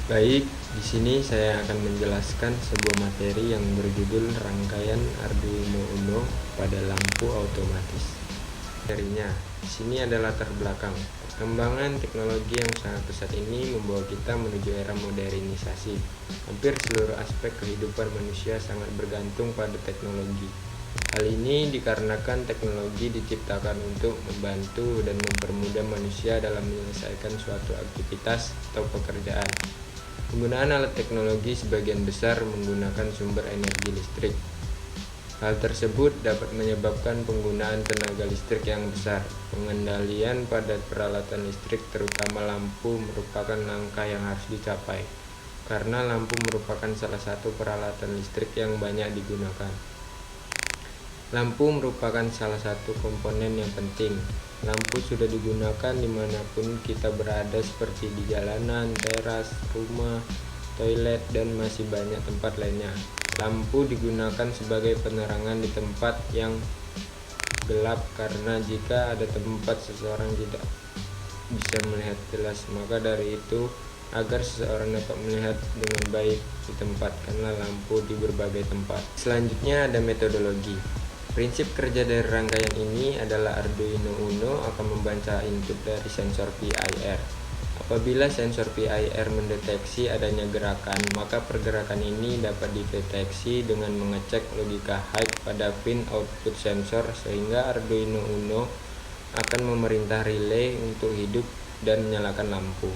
Baik, di sini saya akan menjelaskan sebuah materi yang berjudul Rangkaian Arduino Uno pada lampu otomatis. Materinya, di sini adalah latar belakang. Perkembangan teknologi yang sangat pesat ini membawa kita menuju era modernisasi. Hampir seluruh aspek kehidupan manusia sangat bergantung pada teknologi. Hal ini dikarenakan teknologi diciptakan untuk membantu dan mempermudah manusia dalam menyelesaikan suatu aktivitas atau pekerjaan. Penggunaan alat teknologi sebagian besar menggunakan sumber energi listrik. Hal tersebut dapat menyebabkan penggunaan tenaga listrik yang besar. Pengendalian pada peralatan listrik, terutama lampu, merupakan langkah yang harus dicapai, karena lampu merupakan salah satu peralatan listrik yang banyak digunakan. Lampu merupakan salah satu komponen yang penting. Lampu sudah digunakan dimanapun kita berada, seperti di jalanan, teras, rumah, toilet, dan masih banyak tempat lainnya. Lampu digunakan sebagai penerangan di tempat yang gelap, karena jika ada tempat seseorang tidak bisa melihat jelas, maka dari itu agar seseorang dapat melihat dengan baik ditempatkanlah lampu di berbagai tempat. Selanjutnya ada metodologi. Prinsip kerja dari rangkaian ini adalah Arduino Uno akan membaca input dari sensor PIR. Apabila sensor PIR mendeteksi adanya gerakan, maka pergerakan ini dapat dideteksi dengan mengecek logika high pada pin output sensor, sehingga Arduino Uno akan memerintah relay untuk hidup dan menyalakan lampu.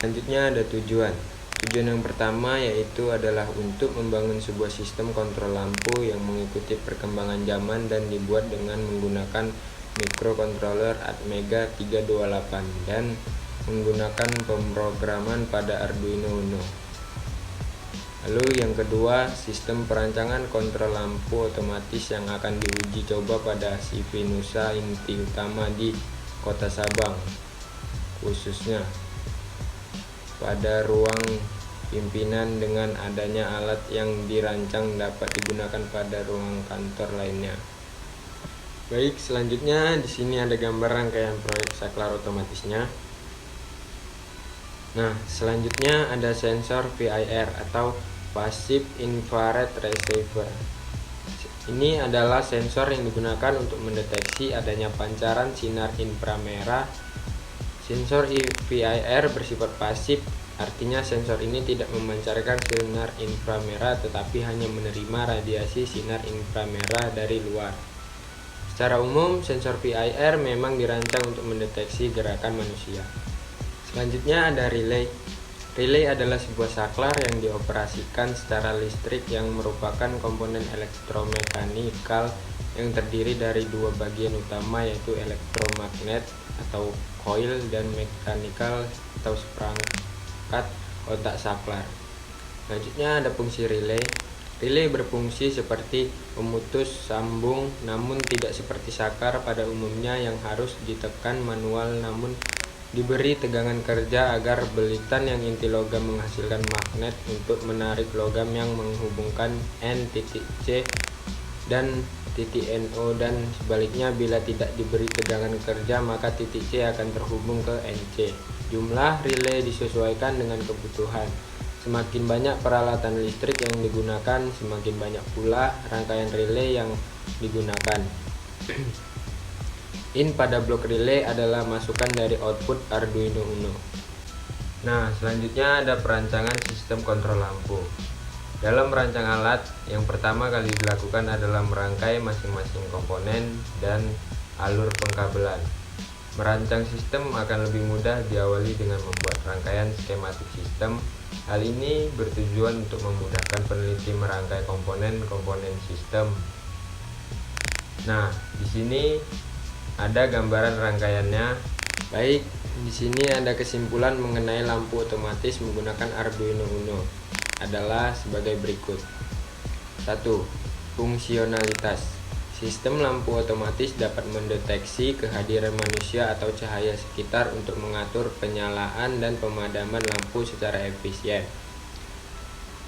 Selanjutnya ada tujuan. Tujuan yang pertama yaitu adalah untuk membangun sebuah sistem kontrol lampu yang mengikuti perkembangan zaman dan dibuat dengan menggunakan microcontroller Atmega 328 dan menggunakan pemrograman pada Arduino Uno. Lalu yang kedua, sistem perancangan kontrol lampu otomatis yang akan diuji coba pada CV Nusa Inti Utama di Kota Sabang, khususnya pada ruang pimpinan, dengan adanya alat yang dirancang dapat digunakan pada ruang kantor lainnya. Baik, selanjutnya di sini ada gambar rangkaian proyek saklar otomatisnya. Nah, selanjutnya ada sensor PIR atau Passive Infrared Receiver. Ini adalah sensor yang digunakan untuk mendeteksi adanya pancaran sinar inframerah. Sensor PIR bersifat pasif, artinya sensor ini tidak memancarkan sinar inframerah tetapi hanya menerima radiasi sinar inframerah dari luar. Secara umum, sensor PIR memang dirancang untuk mendeteksi gerakan manusia. Selanjutnya ada relay. Relay adalah sebuah saklar yang dioperasikan secara listrik yang merupakan komponen elektromekanikal yang terdiri dari dua bagian utama, yaitu elektromagnet atau coil dan mekanikal atau seperangkat otak saklar. Selanjutnya ada fungsi relay. Relay berfungsi seperti pemutus sambung, namun tidak seperti saklar pada umumnya yang harus ditekan manual, namun diberi tegangan kerja agar belitan yang inti logam menghasilkan magnet untuk menarik logam yang menghubungkan N.C dan titik NO, dan sebaliknya bila tidak diberi tegangan kerja maka titik C akan terhubung ke NC. Jumlah relay disesuaikan dengan kebutuhan. Semakin banyak peralatan listrik yang digunakan, semakin banyak pula rangkaian relay yang digunakan. In pada blok relay adalah masukan dari output Arduino Uno. Nah, selanjutnya ada perancangan sistem kontrol lampu. Dalam merancang alat, yang pertama kali dilakukan adalah merangkai masing-masing komponen dan alur pengkabelan. Merancang sistem akan lebih mudah diawali dengan membuat rangkaian skematik sistem. Hal ini bertujuan untuk memudahkan peneliti merangkai komponen-komponen sistem. Nah, di sini ada gambaran rangkaiannya. Baik, di sini ada kesimpulan mengenai lampu otomatis menggunakan Arduino Uno adalah sebagai berikut. 1. Fungsionalitas. Sistem lampu otomatis dapat mendeteksi kehadiran manusia atau cahaya sekitar untuk mengatur penyalaan dan pemadaman lampu secara efisien.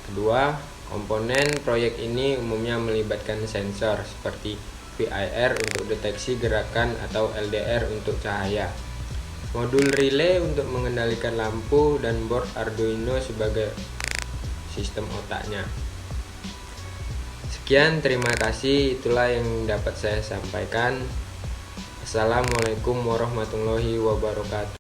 Kedua, komponen proyek ini umumnya melibatkan sensor seperti PIR untuk deteksi gerakan atau LDR untuk cahaya. Modul relay untuk mengendalikan lampu dan board Arduino sebagai sistem otaknya. Sekian, terima kasih. Itulah yang dapat saya sampaikan. Assalamualaikum warahmatullahi wabarakatuh.